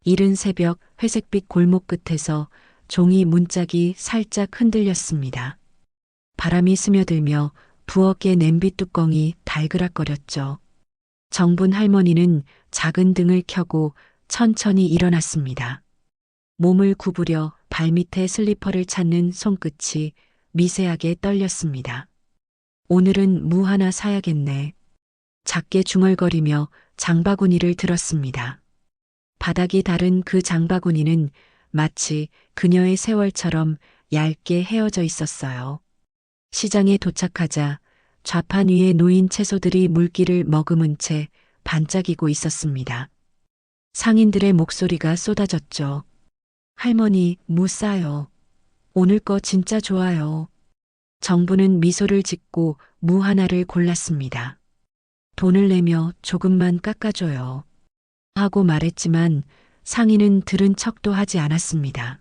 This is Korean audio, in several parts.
이른 새벽 회색빛 골목 끝에서 종이 문짝이 살짝 흔들렸습니다. 바람이 스며들며 부엌의 냄비 뚜껑이 달그락거렸죠. 정분 할머니는 작은 등을 켜고 천천히 일어났습니다. 몸을 구부려 발밑에 슬리퍼를 찾는 손끝이 미세하게 떨렸습니다. 오늘은 무 하나 사야겠네. 작게 중얼거리며 장바구니를 들었습니다. 바닥이 다른 그 장바구니는 마치 그녀의 세월처럼 얇게 헤어져 있었어요. 시장에 도착하자 좌판 위에 놓인 채소들이 물기를 머금은 채 반짝이고 있었습니다. 상인들의 목소리가 쏟아졌죠. 할머니, 무 싸요. 오늘 거 진짜 좋아요. 정부는 미소를 짓고 무 하나를 골랐습니다. 돈을 내며 조금만 깎아줘요. 하고 말했지만 상인은 들은 척도 하지 않았습니다.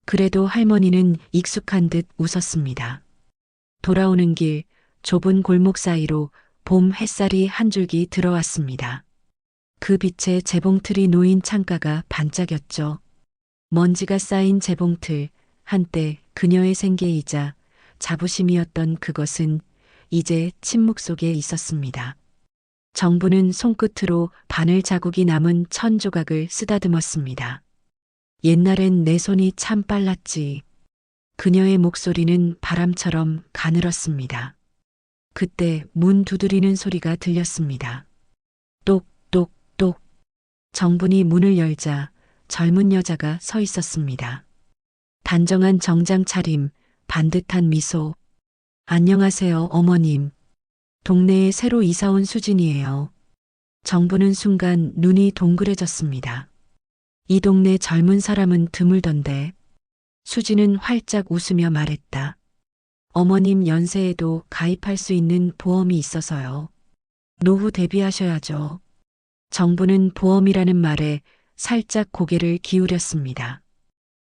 그래도 할머니는 익숙한 듯 웃었습니다. 돌아오는 길 좁은 골목 사이로 봄 햇살이 한 줄기 들어왔습니다. 그 빛에 재봉틀이 놓인 창가가 반짝였죠. 먼지가 쌓인 재봉틀, 한때 그녀의 생계이자 자부심이었던 그것은 이제 침묵 속에 있었습니다. 정부는 손끝으로 바늘 자국이 남은 천 조각을 쓰다듬었습니다. 옛날엔 내 손이 참 빨랐지. 그녀의 목소리는 바람처럼 가늘었습니다. 그때 문 두드리는 소리가 들렸습니다. 똑똑똑. 정분이 문을 열자 젊은 여자가 서 있었습니다. 단정한 정장 차림, 반듯한 미소. 안녕하세요, 어머님. 동네에 새로 이사 온 수진이에요. 정부는 순간 눈이 동그래졌습니다. 이 동네 젊은 사람은 드물던데. 수진은 활짝 웃으며 말했다. 어머님 연세에도 가입할 수 있는 보험이 있어서요. 노후 대비하셔야죠. 정부는 보험이라는 말에 살짝 고개를 기울였습니다.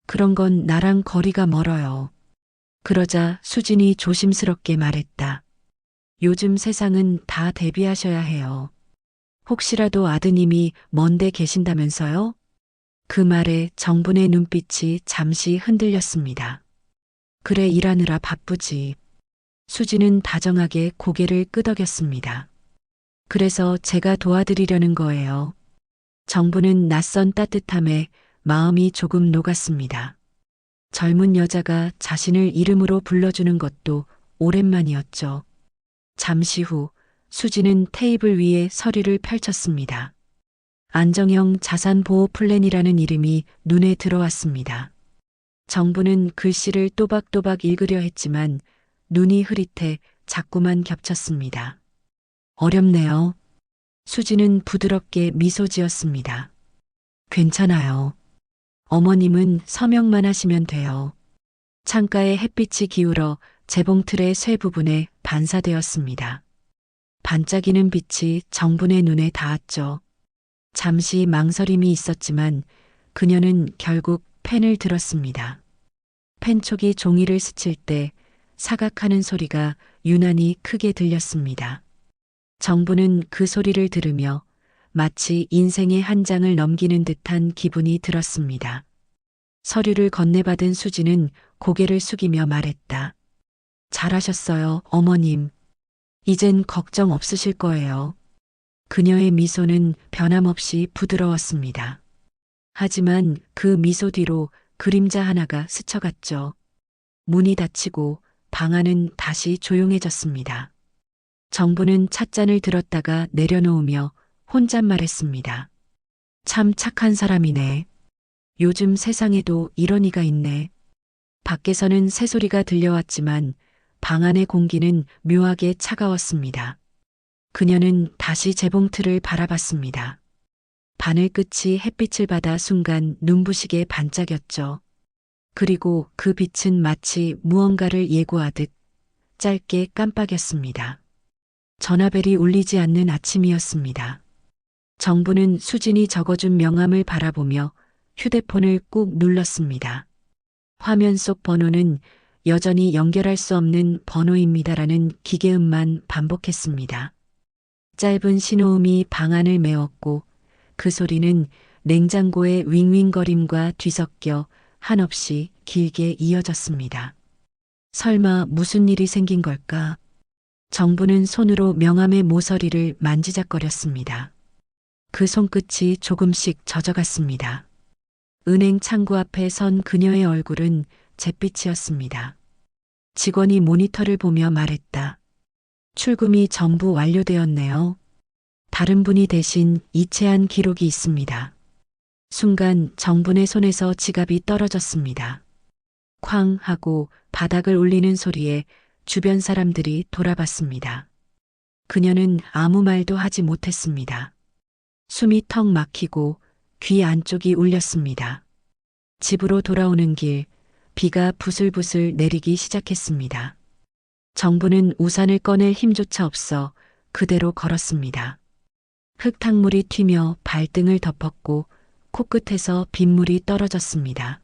그런 건 나랑 거리가 멀어요. 그러자 수진이 조심스럽게 말했다. 요즘 세상은 다 대비하셔야 해요. 혹시라도 아드님이 먼데 계신다면서요? 그 말에 정분의 눈빛이 잠시 흔들렸습니다. 그래 일하느라 바쁘지. 수지는 다정하게 고개를 끄덕였습니다. 그래서 제가 도와드리려는 거예요. 정부는 낯선 따뜻함에 마음이 조금 녹았습니다. 젊은 여자가 자신을 이름으로 불러주는 것도 오랜만이었죠. 잠시 후 수지는 테이블 위에 서류를 펼쳤습니다. 안정형 자산보호 플랜이라는 이름이 눈에 들어왔습니다. 정부는 글씨를 또박또박 읽으려 했지만 눈이 흐릿해 자꾸만 겹쳤습니다. 어렵네요. 수지는 부드럽게 미소 지었습니다. 괜찮아요. 어머님은 서명만 하시면 돼요. 창가에 햇빛이 기울어 재봉틀의 쇠 부분에 반사되었습니다. 반짝이는 빛이 정분의 눈에 닿았죠. 잠시 망설임이 있었지만 그녀는 결국 펜을 들었습니다. 펜촉이 종이를 스칠 때 사각하는 소리가 유난히 크게 들렸습니다. 정부는 그 소리를 들으며 마치 인생의 한 장을 넘기는 듯한 기분이 들었습니다. 서류를 건네받은 수지는 고개를 숙이며 말했다. 잘하셨어요, 어머님. 이젠 걱정 없으실 거예요. 그녀의 미소는 변함없이 부드러웠습니다. 하지만 그 미소 뒤로 그림자 하나가 스쳐갔죠. 문이 닫히고 방 안은 다시 조용해졌습니다. 정부는 찻잔을 들었다가 내려놓으며 혼잣말했습니다. 참 착한 사람이네. 요즘 세상에도 이런 이가 있네. 밖에서는 새소리가 들려왔지만 방 안의 공기는 묘하게 차가웠습니다. 그녀는 다시 재봉틀을 바라봤습니다. 바늘 끝이 햇빛을 받아 순간 눈부시게 반짝였죠. 그리고 그 빛은 마치 무언가를 예고하듯 짧게 깜빡였습니다. 전화벨이 울리지 않는 아침이었습니다. 정부는 수진이 적어준 명함을 바라보며 휴대폰을 꾹 눌렀습니다. 화면 속 번호는 여전히 연결할 수 없는 번호입니다라는 기계음만 반복했습니다. 짧은 신호음이 방 안을 메웠고 그 소리는 냉장고의 윙윙거림과 뒤섞여 한없이 길게 이어졌습니다. 설마 무슨 일이 생긴 걸까? 정부는 손으로 명함의 모서리를 만지작거렸습니다. 그 손끝이 조금씩 젖어갔습니다. 은행 창구 앞에 선 그녀의 얼굴은 잿빛이었습니다. 직원이 모니터를 보며 말했다. 출금이 전부 완료되었네요. 다른 분이 대신 이체한 기록이 있습니다. 순간 정분의 손에서 지갑이 떨어졌습니다. 쾅 하고 바닥을 울리는 소리에 주변 사람들이 돌아봤습니다. 그녀는 아무 말도 하지 못했습니다. 숨이 턱 막히고 귀 안쪽이 울렸습니다. 집으로 돌아오는 길, 비가 부슬부슬 내리기 시작했습니다. 정부는 우산을 꺼낼 힘조차 없어 그대로 걸었습니다. 흙탕물이 튀며 발등을 덮었고 코끝에서 빗물이 떨어졌습니다.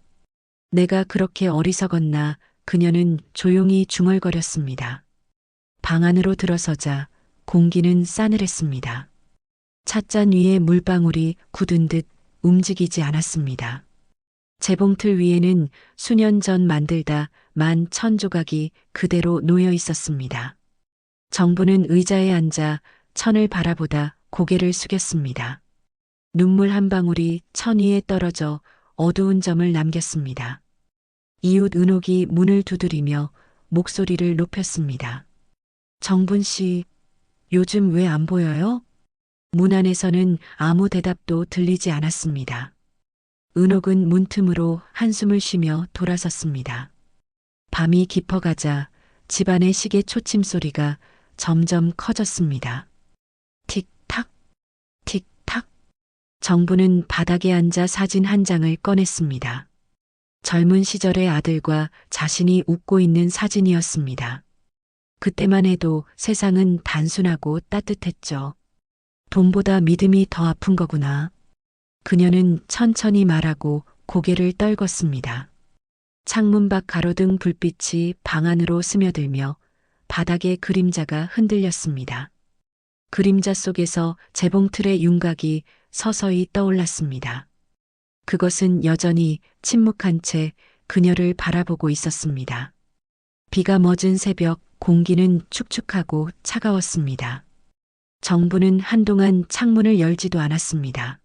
내가 그렇게 어리석었나 그녀는 조용히 중얼거렸습니다. 방 안으로 들어서자 공기는 싸늘했습니다. 찻잔 위에 물방울이 굳은 듯 움직이지 않았습니다. 재봉틀 위에는 수년 전 만들다 만 천 조각이 그대로 놓여 있었습니다. 정부는 의자에 앉아 천을 바라보다 고개를 숙였습니다. 눈물 한 방울이 천 위에 떨어져 어두운 점을 남겼습니다. 이웃 은옥이 문을 두드리며 목소리를 높였습니다. 정분 씨, 요즘 왜 안 보여요? 문 안에서는 아무 대답도 들리지 않았습니다. 은옥은 문틈으로 한숨을 쉬며 돌아섰습니다. 밤이 깊어가자 집안의 시계 초침 소리가 점점 커졌습니다. 틱탁, 틱탁. 정부는 바닥에 앉아 사진 한 장을 꺼냈습니다. 젊은 시절의 아들과 자신이 웃고 있는 사진이었습니다. 그때만 해도 세상은 단순하고 따뜻했죠. 돈보다 믿음이 더 아픈 거구나. 그녀는 천천히 말하고 고개를 떨궜습니다. 창문 밖 가로등 불빛이 방 안으로 스며들며 바닥의 그림자가 흔들렸습니다. 그림자 속에서 재봉틀의 윤곽이 서서히 떠올랐습니다. 그것은 여전히 침묵한 채 그녀를 바라보고 있었습니다. 비가 멎은 새벽 공기는 축축하고 차가웠습니다. 정부는 한동안 창문을 열지도 않았습니다.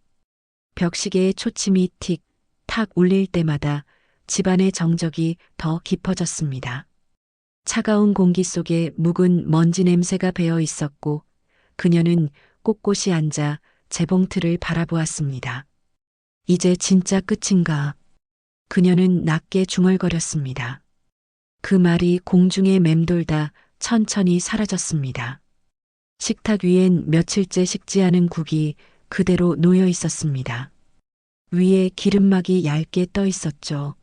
벽시계의 초침이 틱, 탁 울릴 때마다 집안의 정적이 더 깊어졌습니다. 차가운 공기 속에 묵은 먼지 냄새가 배어 있었고 그녀는 꼿꼿이 앉아 재봉틀을 바라보았습니다. 이제 진짜 끝인가? 그녀는 낮게 중얼거렸습니다. 그 말이 공중에 맴돌다 천천히 사라졌습니다. 식탁 위엔 며칠째 식지 않은 국이 그대로 놓여 있었습니다. 위에 기름막이 얇게 떠 있었죠.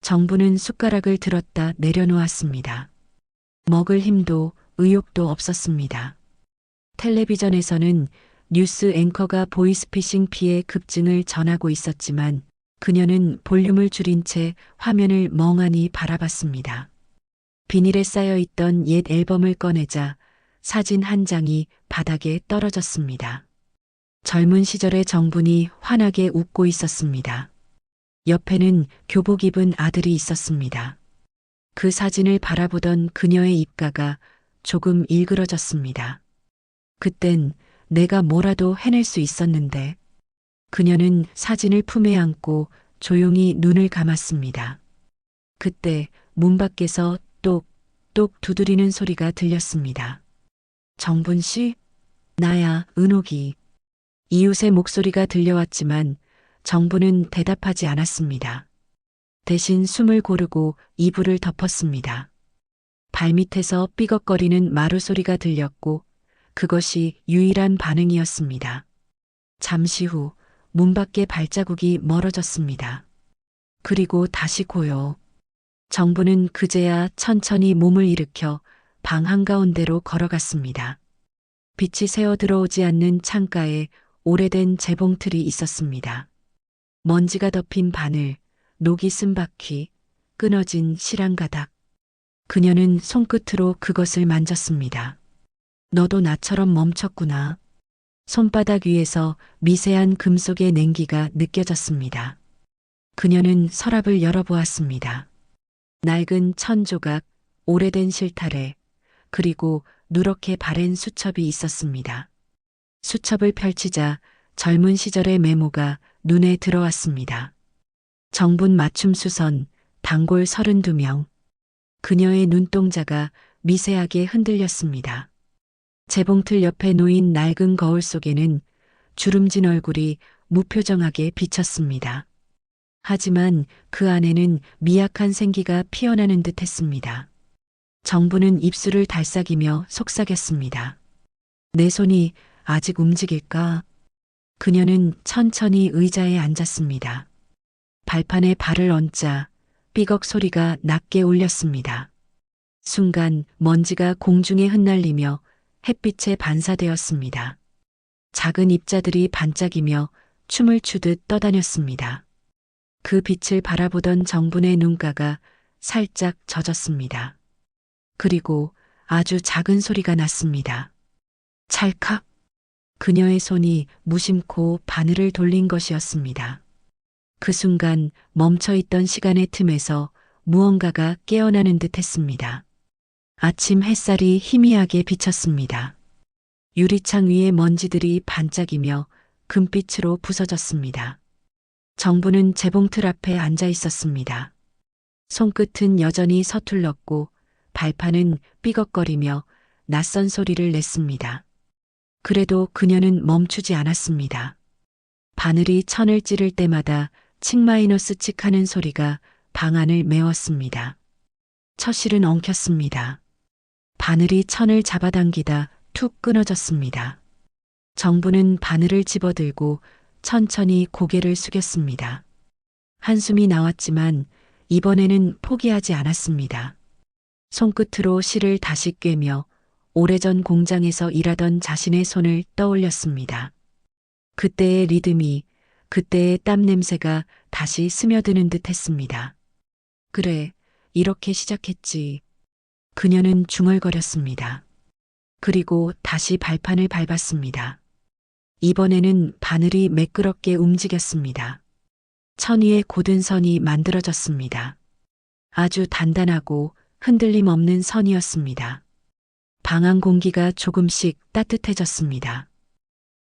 정부는 숟가락을 들었다 내려놓았습니다. 먹을 힘도 의욕도 없었습니다. 텔레비전에서는 뉴스 앵커가 보이스피싱 피해 급증을 전하고 있었지만 그녀는 볼륨을 줄인 채 화면을 멍하니 바라봤습니다. 비닐에 쌓여 있던 옛 앨범을 꺼내자 사진 한 장이 바닥에 떨어졌습니다. 젊은 시절의 정분이 환하게 웃고 있었습니다. 옆에는 교복 입은 아들이 있었습니다. 그 사진을 바라보던 그녀의 입가가 조금 일그러졌습니다. 그땐 내가 뭐라도 해낼 수 있었는데. 그녀는 사진을 품에 안고 조용히 눈을 감았습니다. 그때 문 밖에서 똑똑 두드리는 소리가 들렸습니다. 정분 씨? 나야, 은옥이. 이웃의 목소리가 들려왔지만 정부는 대답하지 않았습니다. 대신 숨을 고르고 이불을 덮었습니다. 발밑에서 삐걱거리는 마루 소리가 들렸고 그것이 유일한 반응이었습니다. 잠시 후 문 밖에 발자국이 멀어졌습니다. 그리고 다시 고요. 정부는 그제야 천천히 몸을 일으켜 방 한가운데로 걸어갔습니다. 빛이 새어 들어오지 않는 창가에 오래된 재봉틀이 있었습니다. 먼지가 덮인 바늘, 녹이 쓴 바퀴, 끊어진 실한 가닥. 그녀는 손끝으로 그것을 만졌습니다. 너도 나처럼 멈췄구나. 손바닥 위에서 미세한 금속의 냉기가 느껴졌습니다. 그녀는 서랍을 열어보았습니다. 낡은 천 조각, 오래된 실타래, 그리고 누렇게 바랜 수첩이 있었습니다. 수첩을 펼치자 젊은 시절의 메모가 눈에 들어왔습니다. 정분 맞춤 수선, 단골 32명. 그녀의 눈동자가 미세하게 흔들렸습니다. 재봉틀 옆에 놓인 낡은 거울 속에는 주름진 얼굴이 무표정하게 비쳤습니다. 하지만 그 안에는 미약한 생기가 피어나는 듯 했습니다. 정부는 입술을 달싹이며 속삭였습니다. 내 손이 아직 움직일까? 그녀는 천천히 의자에 앉았습니다. 발판에 발을 얹자 삐걱 소리가 낮게 울렸습니다. 순간 먼지가 공중에 흩날리며 햇빛에 반사되었습니다. 작은 입자들이 반짝이며 춤을 추듯 떠다녔습니다. 그 빛을 바라보던 정분의 눈가가 살짝 젖었습니다. 그리고 아주 작은 소리가 났습니다. 찰칵. 그녀의 손이 무심코 바늘을 돌린 것이었습니다. 그 순간 멈춰있던 시간의 틈에서 무언가가 깨어나는 듯 했습니다. 아침 햇살이 희미하게 비쳤습니다. 유리창 위의 먼지들이 반짝이며 금빛으로 부서졌습니다. 정부는 재봉틀 앞에 앉아 있었습니다. 손끝은 여전히 서툴렀고 발판은 삐걱거리며 낯선 소리를 냈습니다. 그래도 그녀는 멈추지 않았습니다. 바늘이 천을 찌를 때마다 칙 마이너스 칙 하는 소리가 방안을 메웠습니다. 처실은 엉켰습니다. 바늘이 천을 잡아당기다 툭 끊어졌습니다. 정부는 바늘을 집어들고 천천히 고개를 숙였습니다. 한숨이 나왔지만 이번에는 포기하지 않았습니다. 손끝으로 실을 다시 꿰며 오래전 공장에서 일하던 자신의 손을 떠올렸습니다. 그때의 리듬이, 그때의 땀 냄새가 다시 스며드는 듯 했습니다. 그래, 이렇게 시작했지. 그녀는 중얼거렸습니다. 그리고 다시 발판을 밟았습니다. 이번에는 바늘이 매끄럽게 움직였습니다. 천 위에 곧은 선이 만들어졌습니다. 아주 단단하고 흔들림 없는 선이었습니다. 방안 공기가 조금씩 따뜻해졌습니다.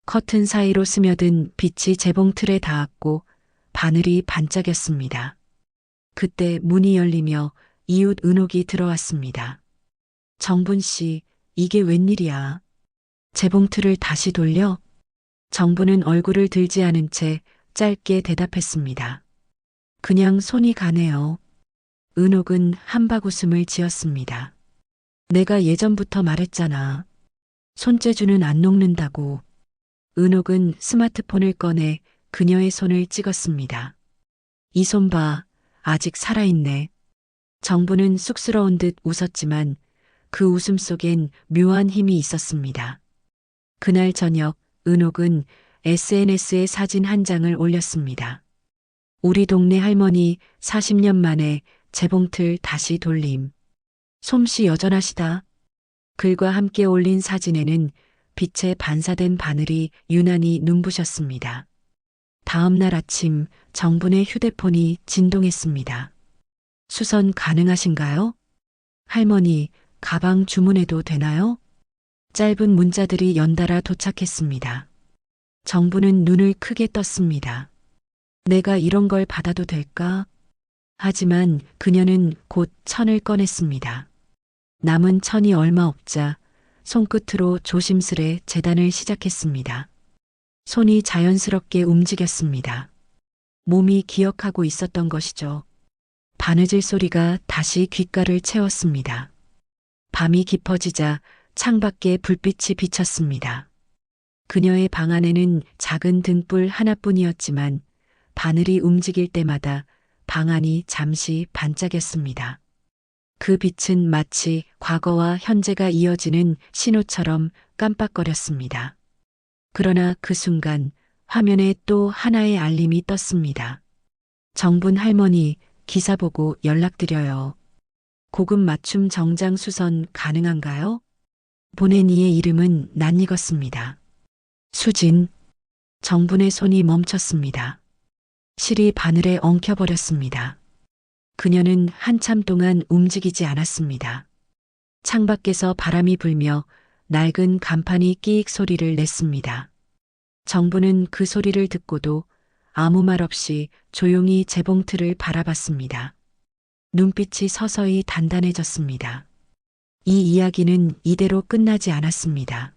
커튼 사이로 스며든 빛이 재봉틀에 닿았고 바늘이 반짝였습니다. 그때 문이 열리며 이웃 은옥이 들어왔습니다. 정분 씨, 이게 웬일이야? 재봉틀을 다시 돌려? 정부는 얼굴을 들지 않은 채 짧게 대답했습니다. 그냥 손이 가네요. 은옥은 한박웃음을 지었습니다. 내가 예전부터 말했잖아. 손재주는 안 녹는다고. 은옥은 스마트폰을 꺼내 그녀의 손을 찍었습니다. 이 손 봐, 아직 살아있네. 정부는 쑥스러운 듯 웃었지만 그 웃음 속엔 묘한 힘이 있었습니다. 그날 저녁 은옥은 SNS에 사진 한 장을 올렸습니다. 우리 동네 할머니 40년 만에 재봉틀 다시 돌림. 솜씨 여전하시다. 글과 함께 올린 사진에는 빛에 반사된 바늘이 유난히 눈부셨습니다. 다음 날 아침 정분의 휴대폰이 진동했습니다. 수선 가능하신가요? 할머니, 가방 주문해도 되나요? 짧은 문자들이 연달아 도착했습니다. 정부는 눈을 크게 떴습니다. 내가 이런 걸 받아도 될까? 하지만 그녀는 곧 천을 꺼냈습니다. 남은 천이 얼마 없자 손끝으로 조심스레 재단을 시작했습니다. 손이 자연스럽게 움직였습니다. 몸이 기억하고 있었던 것이죠. 바느질 소리가 다시 귓가를 채웠습니다. 밤이 깊어지자 창밖에 불빛이 비쳤습니다. 그녀의 방 안에는 작은 등불 하나뿐이었지만 바늘이 움직일 때마다 방 안이 잠시 반짝였습니다. 그 빛은 마치 과거와 현재가 이어지는 신호처럼 깜빡거렸습니다. 그러나 그 순간 화면에 또 하나의 알림이 떴습니다. 정분 할머니, 기사 보고 연락드려요. 고급 맞춤 정장 수선 가능한가요? 보낸 이의 이름은 낯익었습니다. 수진. 정분의 손이 멈췄습니다. 실이 바늘에 엉켜버렸습니다. 그녀는 한참 동안 움직이지 않았습니다. 창밖에서 바람이 불며 낡은 간판이 끼익 소리를 냈습니다. 정부는 그 소리를 듣고도 아무 말 없이 조용히 재봉틀을 바라봤습니다. 눈빛이 서서히 단단해졌습니다. 이 이야기는 이대로 끝나지 않았습니다.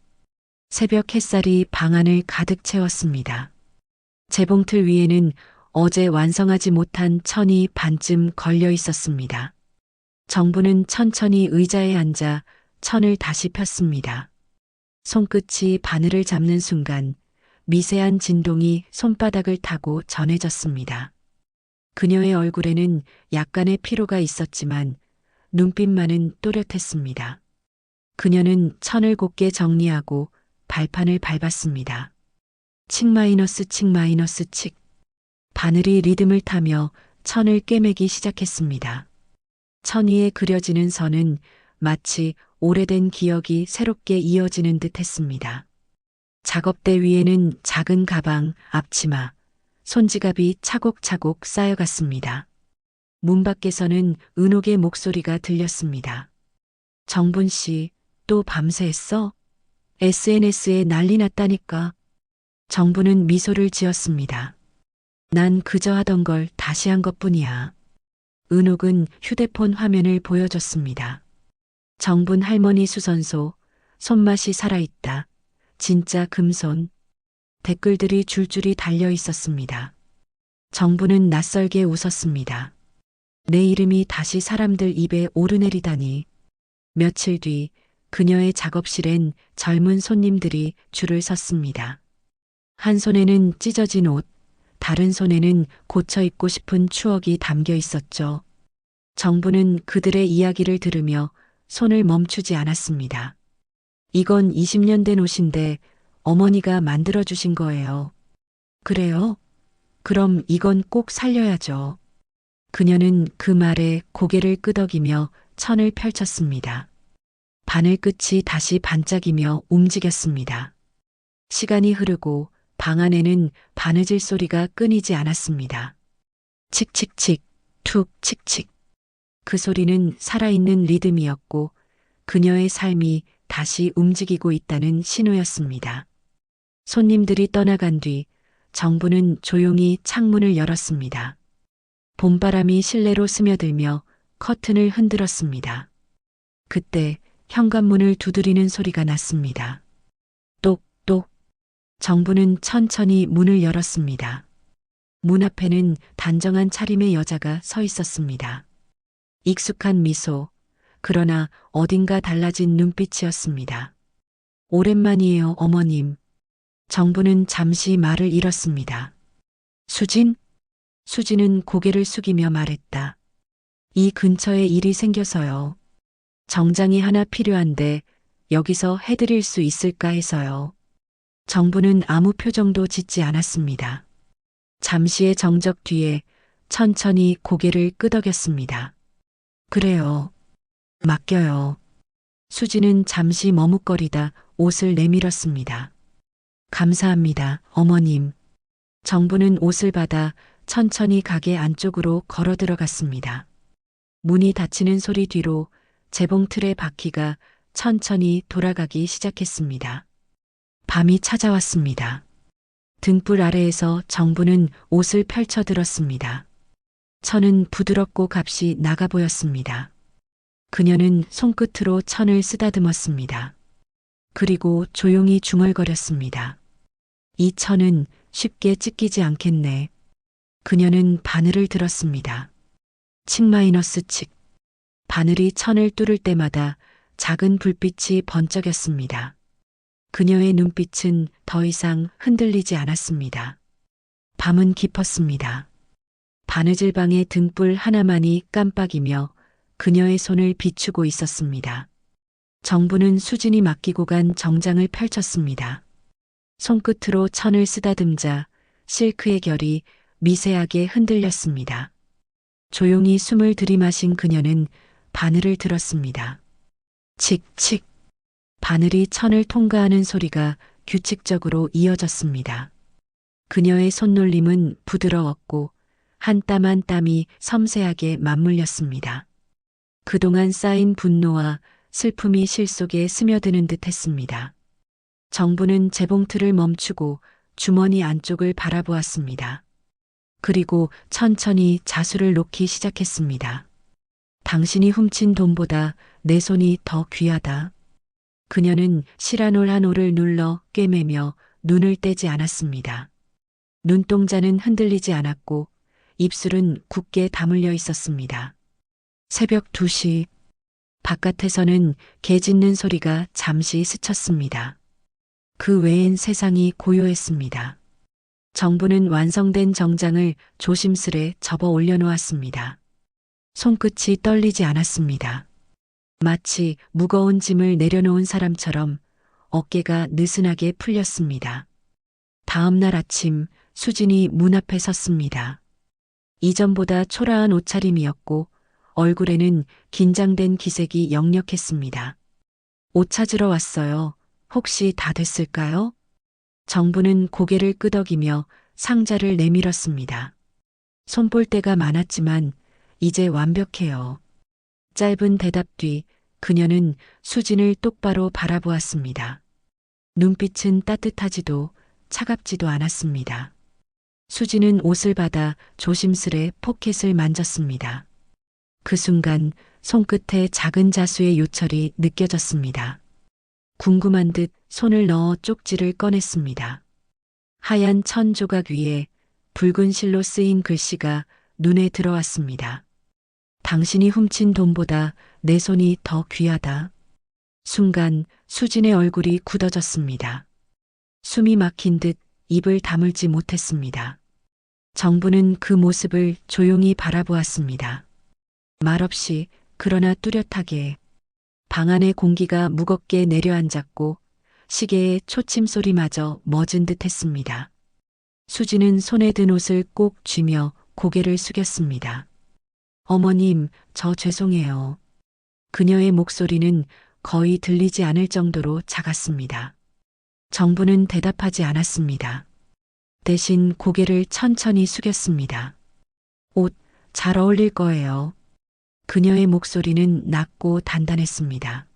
새벽 햇살이 방안을 가득 채웠습니다. 재봉틀 위에는 어제 완성하지 못한 천이 반쯤 걸려 있었습니다. 정부는 천천히 의자에 앉아 천을 다시 폈습니다. 손끝이 바늘을 잡는 순간 미세한 진동이 손바닥을 타고 전해졌습니다. 그녀의 얼굴에는 약간의 피로가 있었지만 눈빛만은 또렷했습니다. 그녀는 천을 곧게 정리하고 발판을 밟았습니다. 칙 마이너스 칙 마이너스 칙. 바늘이 리듬을 타며 천을 꿰매기 시작했습니다. 천 위에 그려지는 선은 마치 오래된 기억이 새롭게 이어지는 듯 했습니다. 작업대 위에는 작은 가방, 앞치마, 손지갑이 차곡차곡 쌓여갔습니다. 문 밖에서는 은옥의 목소리가 들렸습니다. 정분 씨, 또 밤새 했어? SNS에 난리 났다니까. 정부는 미소를 지었습니다. 난 그저 하던 걸 다시 한 것뿐이야. 은옥은 휴대폰 화면을 보여줬습니다. 정분 할머니 수선소, 손맛이 살아있다. 진짜 금손. 댓글들이 줄줄이 달려 있었습니다. 정부는 낯설게 웃었습니다. 내 이름이 다시 사람들 입에 오르내리다니. 며칠 뒤 그녀의 작업실엔 젊은 손님들이 줄을 섰습니다. 한 손에는 찢어진 옷, 다른 손에는 고쳐 입고 싶은 추억이 담겨 있었죠. 정부는 그들의 이야기를 들으며 손을 멈추지 않았습니다. 이건 20년 된 옷인데 어머니가 만들어주신 거예요. 그래요? 그럼 이건 꼭 살려야죠. 그녀는 그 말에 고개를 끄덕이며 천을 펼쳤습니다. 바늘 끝이 다시 반짝이며 움직였습니다. 시간이 흐르고 방 안에는 바느질 소리가 끊이지 않았습니다. 칙칙칙, 툭 칙칙. 그 소리는 살아있는 리듬이었고 그녀의 삶이 다시 움직이고 있다는 신호였습니다. 손님들이 떠나간 뒤 정부는 조용히 창문을 열었습니다. 봄바람이 실내로 스며들며 커튼을 흔들었습니다. 그때 현관문을 두드리는 소리가 났습니다. 똑똑. 정부는 천천히 문을 열었습니다. 문 앞에는 단정한 차림의 여자가 서 있었습니다. 익숙한 미소, 그러나 어딘가 달라진 눈빛이었습니다. 오랜만이에요, 어머님. 정부는 잠시 말을 잃었습니다. 수진? 수진은 고개를 숙이며 말했다. 이 근처에 일이 생겨서요. 정장이 하나 필요한데 여기서 해드릴 수 있을까 해서요. 정부는 아무 표정도 짓지 않았습니다. 잠시의 정적 뒤에 천천히 고개를 끄덕였습니다. 그래요. 맡겨요. 수지는 잠시 머뭇거리다 옷을 내밀었습니다. 감사합니다, 어머님. 정부는 옷을 받아 천천히 가게 안쪽으로 걸어 들어갔습니다. 문이 닫히는 소리 뒤로 재봉틀의 바퀴가 천천히 돌아가기 시작했습니다. 밤이 찾아왔습니다. 등불 아래에서 정부는 옷을 펼쳐 들었습니다. 천은 부드럽고 값이 나가 보였습니다. 그녀는 손끝으로 천을 쓰다듬었습니다. 그리고 조용히 중얼거렸습니다. 이 천은 쉽게 찢기지 않겠네. 그녀는 바늘을 들었습니다. 칙 마이너스 칙. 바늘이 천을 뚫을 때마다 작은 불빛이 번쩍였습니다. 그녀의 눈빛은 더 이상 흔들리지 않았습니다. 밤은 깊었습니다. 바느질방의 등불 하나만이 깜빡이며 그녀의 손을 비추고 있었습니다. 정부는 수진이 맡기고 간 정장을 펼쳤습니다. 손끝으로 천을 쓰다듬자 실크의 결이 미세하게 흔들렸습니다. 조용히 숨을 들이마신 그녀는 바늘을 들었습니다. 칙칙. 바늘이 천을 통과하는 소리가 규칙적으로 이어졌습니다. 그녀의 손놀림은 부드러웠고 한 땀 한 땀이 섬세하게 맞물렸습니다. 그동안 쌓인 분노와 슬픔이 실 속에 스며드는 듯 했습니다. 정부는 재봉틀을 멈추고 주머니 안쪽을 바라보았습니다. 그리고 천천히 자수를 놓기 시작했습니다. 당신이 훔친 돈보다 내 손이 더 귀하다. 그녀는 실한올 한 올을 눌러 꿰매며 눈을 떼지 않았습니다. 눈동자는 흔들리지 않았고 입술은 굳게 다물려 있었습니다. 새벽 2시, 바깥에서는 개 짖는 소리가 잠시 스쳤습니다. 그 외엔 세상이 고요했습니다. 정부는 완성된 정장을 조심스레 접어 올려놓았습니다. 손끝이 떨리지 않았습니다. 마치 무거운 짐을 내려놓은 사람처럼 어깨가 느슨하게 풀렸습니다. 다음 날 아침 수진이 문 앞에 섰습니다. 이전보다 초라한 옷차림이었고 얼굴에는 긴장된 기색이 역력했습니다. 옷 찾으러 왔어요. 혹시 다 됐을까요? 정부는 고개를 끄덕이며 상자를 내밀었습니다. 손볼때가 많았지만 이제 완벽해요. 짧은 대답 뒤 그녀는 수진을 똑바로 바라보았습니다. 눈빛은 따뜻하지도 차갑지도 않았습니다. 수진은 옷을 받아 조심스레 포켓을 만졌습니다. 그 순간 손끝에 작은 자수의 요철이 느껴졌습니다. 궁금한 듯 손을 넣어 쪽지를 꺼냈습니다. 하얀 천 조각 위에 붉은 실로 쓰인 글씨가 눈에 들어왔습니다. 당신이 훔친 돈보다 내 손이 더 귀하다. 순간 수진의 얼굴이 굳어졌습니다. 숨이 막힌 듯 입을 다물지 못했습니다. 정부는 그 모습을 조용히 바라보았습니다. 말없이 그러나 뚜렷하게 방 안의 공기가 무겁게 내려앉았고 시계의 초침 소리마저 멎은 듯 했습니다. 수지는 손에 든 옷을 꼭 쥐며 고개를 숙였습니다. 어머님, 저 죄송해요. 그녀의 목소리는 거의 들리지 않을 정도로 작았습니다. 정부는 대답하지 않았습니다. 대신 고개를 천천히 숙였습니다. 옷 잘 어울릴 거예요. 그녀의 목소리는 낮고 단단했습니다.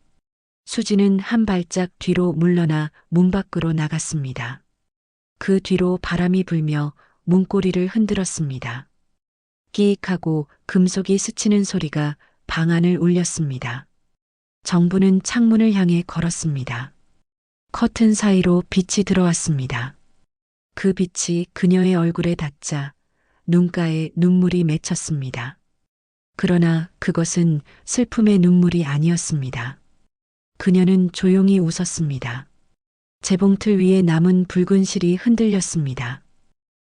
수지는 한 발짝 뒤로 물러나 문 밖으로 나갔습니다. 그 뒤로 바람이 불며 문고리를 흔들었습니다. 끼익하고 금속이 스치는 소리가 방 안을 울렸습니다. 정부는 창문을 향해 걸었습니다. 커튼 사이로 빛이 들어왔습니다. 그 빛이 그녀의 얼굴에 닿자 눈가에 눈물이 맺혔습니다. 그러나 그것은 슬픔의 눈물이 아니었습니다. 그녀는 조용히 웃었습니다. 재봉틀 위에 남은 붉은 실이 흔들렸습니다.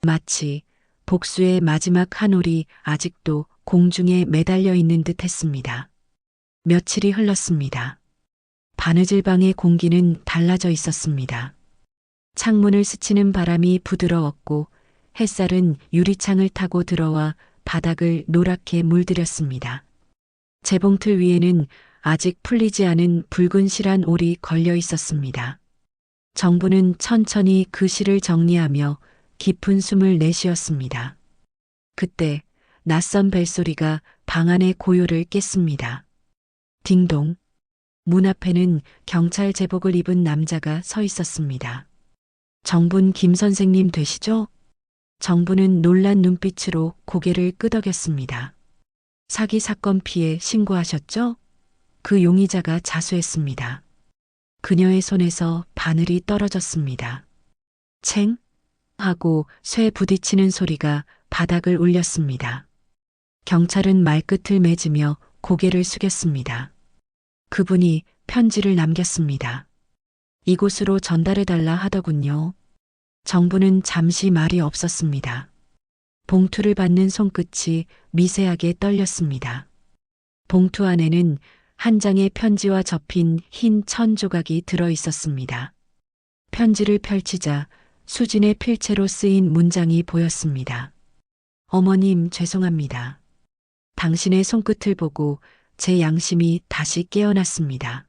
마치 복수의 마지막 한 올이 아직도 공중에 매달려 있는 듯 했습니다. 며칠이 흘렀습니다. 바느질 방의 공기는 달라져 있었습니다. 창문을 스치는 바람이 부드러웠고 햇살은 유리창을 타고 들어와 바닥을 노랗게 물들였습니다. 재봉틀 위에는 아직 풀리지 않은 붉은 실한 올이 걸려 있었습니다. 정부는 천천히 그 실을 정리하며 깊은 숨을 내쉬었습니다. 그때 낯선 벨소리가 방 안의 고요를 깼습니다. 딩동. 문 앞에는 경찰 제복을 입은 남자가 서 있었습니다. 정분 김 선생님 되시죠? 정부는 놀란 눈빛으로 고개를 끄덕였습니다. 사기 사건 피해 신고하셨죠? 그 용의자가 자수했습니다. 그녀의 손에서 바늘이 떨어졌습니다. 챙? 하고 쇠 부딪히는 소리가 바닥을 울렸습니다. 경찰은 말끝을 맺으며 고개를 숙였습니다. 그분이 편지를 남겼습니다. 이곳으로 전달해달라 하더군요. 정부는 잠시 말이 없었습니다. 봉투를 받는 손끝이 미세하게 떨렸습니다. 봉투 안에는 한 장의 편지와 접힌 흰 천 조각이 들어 있었습니다. 편지를 펼치자 수진의 필체로 쓰인 문장이 보였습니다. 어머님 죄송합니다. 당신의 손끝을 보고 제 양심이 다시 깨어났습니다.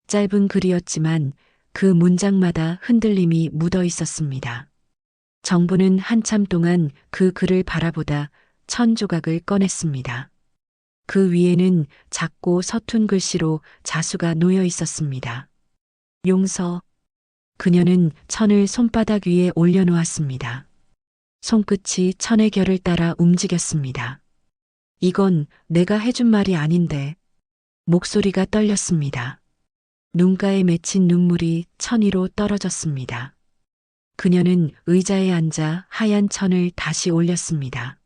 짧은 글이었지만 그 문장마다 흔들림이 묻어 있었습니다. 정부는 한참 동안 그 글을 바라보다 천 조각을 꺼냈습니다. 그 위에는 작고 서툰 글씨로 자수가 놓여 있었습니다. 용서. 그녀는 천을 손바닥 위에 올려놓았습니다. 손끝이 천의 결을 따라 움직였습니다. 이건 내가 해준 말이 아닌데. 목소리가 떨렸습니다. 눈가에 맺힌 눈물이 천 위로 떨어졌습니다. 그녀는 의자에 앉아 하얀 천을 다시 올렸습니다.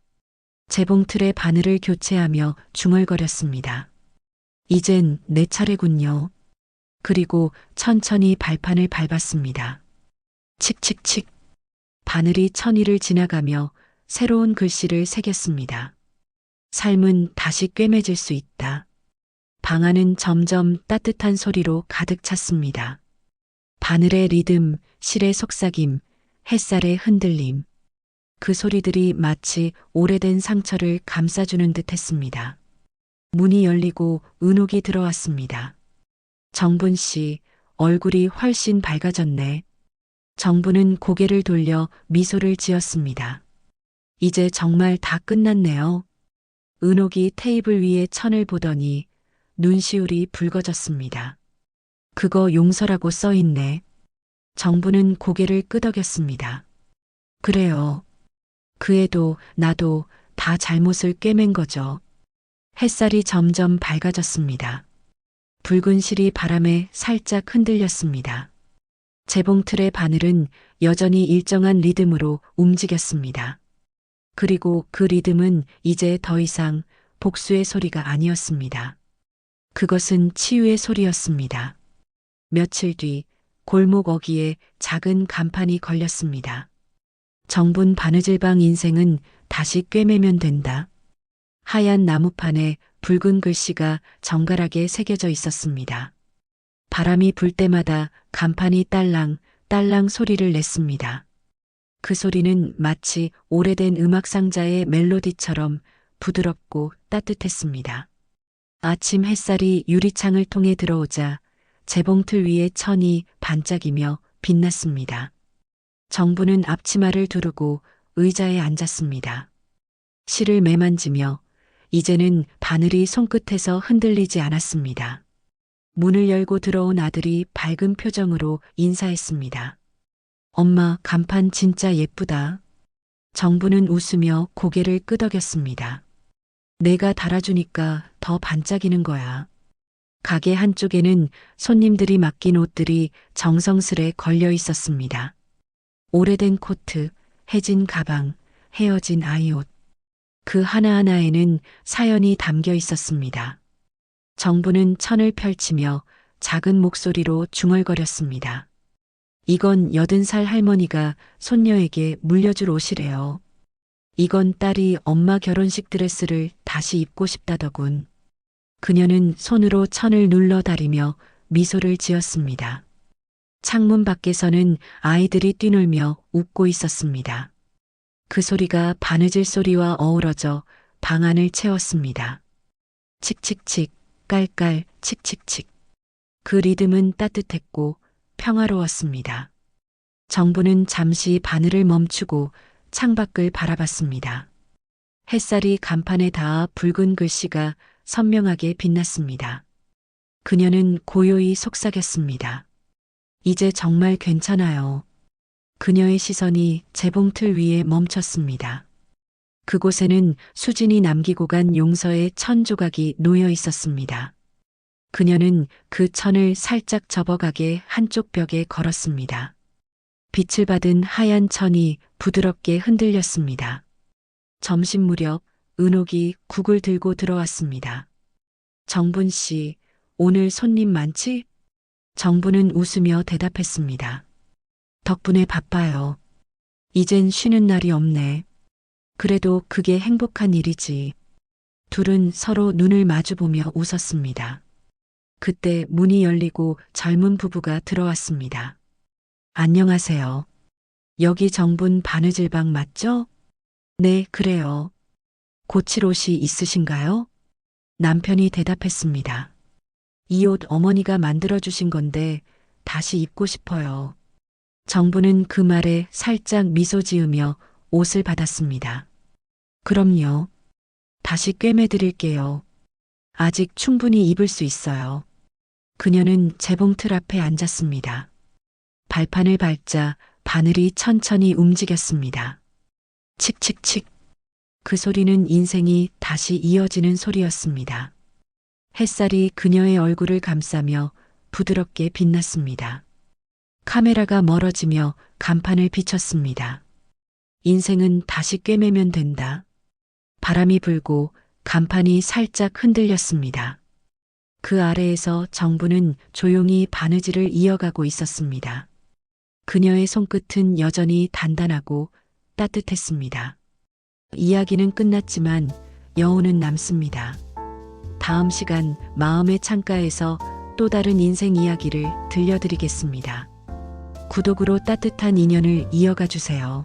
재봉틀의 바늘을 교체하며 중얼거렸습니다. 이젠 내 차례군요. 그리고 천천히 발판을 밟았습니다. 칙칙칙. 바늘이 천 위를 지나가며 새로운 글씨를 새겼습니다. 삶은 다시 꿰매질 수 있다. 방 안은 점점 따뜻한 소리로 가득 찼습니다. 바늘의 리듬, 실의 속삭임, 햇살의 흔들림. 그 소리들이 마치 오래된 상처를 감싸주는 듯 했습니다. 문이 열리고 은옥이 들어왔습니다. 정분 씨, 얼굴이 훨씬 밝아졌네. 정부는 고개를 돌려 미소를 지었습니다. 이제 정말 다 끝났네요. 은옥이 테이블 위에 천을 보더니 눈시울이 붉어졌습니다. 그거 용서라고 써 있네. 정부는 고개를 끄덕였습니다. 그래요. 그 애도 나도 다 잘못을 꿰맨 거죠. 햇살이 점점 밝아졌습니다. 붉은 실이 바람에 살짝 흔들렸습니다. 재봉틀의 바늘은 여전히 일정한 리듬으로 움직였습니다. 그리고 그 리듬은 이제 더 이상 복수의 소리가 아니었습니다. 그것은 치유의 소리였습니다. 며칠 뒤 골목 어귀에 작은 간판이 걸렸습니다. 정분 바느질방 인생은 다시 꿰매면 된다. 하얀 나무판에 붉은 글씨가 정갈하게 새겨져 있었습니다. 바람이 불 때마다 간판이 딸랑 딸랑 소리를 냈습니다. 그 소리는 마치 오래된 음악 상자의 멜로디처럼 부드럽고 따뜻했습니다. 아침 햇살이 유리창을 통해 들어오자 재봉틀 위에 천이 반짝이며 빛났습니다. 정부는 앞치마를 두르고 의자에 앉았습니다. 실을 매만지며 이제는 바늘이 손끝에서 흔들리지 않았습니다. 문을 열고 들어온 아들이 밝은 표정으로 인사했습니다. 엄마, 간판 진짜 예쁘다. 정부는 웃으며 고개를 끄덕였습니다. 내가 달아주니까 더 반짝이는 거야. 가게 한쪽에는 손님들이 맡긴 옷들이 정성스레 걸려 있었습니다. 오래된 코트, 해진 가방, 헤어진 아이 옷. 그 하나하나에는 사연이 담겨 있었습니다. 정부는 천을 펼치며 작은 목소리로 중얼거렸습니다. 이건 80살 할머니가 손녀에게 물려줄 옷이래요. 이건 딸이 엄마 결혼식 드레스를 다시 입고 싶다더군. 그녀는 손으로 천을 눌러다리며 미소를 지었습니다. 창문 밖에서는 아이들이 뛰놀며 웃고 있었습니다. 그 소리가 바느질 소리와 어우러져 방 안을 채웠습니다. 칙칙칙, 깔깔, 칙칙칙. 그 리듬은 따뜻했고 평화로웠습니다. 정부는 잠시 바늘을 멈추고 창밖을 바라봤습니다. 햇살이 간판에 닿아 붉은 글씨가 선명하게 빛났습니다. 그녀는 고요히 속삭였습니다. 이제 정말 괜찮아요. 그녀의 시선이 재봉틀 위에 멈췄습니다. 그곳에는 수진이 남기고 간 용서의 천 조각이 놓여 있었습니다. 그녀는 그 천을 살짝 접어가게 한쪽 벽에 걸었습니다. 빛을 받은 하얀 천이 부드럽게 흔들렸습니다. 점심 무렵 은옥이 국을 들고 들어왔습니다. 정분 씨, 오늘 손님 많지? 정부는 웃으며 대답했습니다. 덕분에 바빠요. 이젠 쉬는 날이 없네. 그래도 그게 행복한 일이지. 둘은 서로 눈을 마주보며 웃었습니다. 그때 문이 열리고 젊은 부부가 들어왔습니다. 안녕하세요. 여기 정분 바느질방 맞죠? 네, 그래요. 고칠 옷이 있으신가요? 남편이 대답했습니다. 이 옷 어머니가 만들어주신 건데 다시 입고 싶어요. 정부는 그 말에 살짝 미소 지으며 옷을 받았습니다. 그럼요. 다시 꿰매드릴게요. 아직 충분히 입을 수 있어요. 그녀는 재봉틀 앞에 앉았습니다. 발판을 밟자 바늘이 천천히 움직였습니다. 칙칙칙. 그 소리는 인생이 다시 이어지는 소리였습니다. 햇살이 그녀의 얼굴을 감싸며 부드럽게 빛났습니다. 카메라가 멀어지며 간판을 비췄습니다. 인생은 다시 꿰매면 된다. 바람이 불고 간판이 살짝 흔들렸습니다. 그 아래에서 정부는 조용히 바느질을 이어가고 있었습니다. 그녀의 손끝은 여전히 단단하고 따뜻했습니다. 이야기는 끝났지만 여운은 남습니다. 다음 시간 마음의 창가에서 또 다른 인생 이야기를 들려드리겠습니다. 구독으로 따뜻한 인연을 이어가 주세요.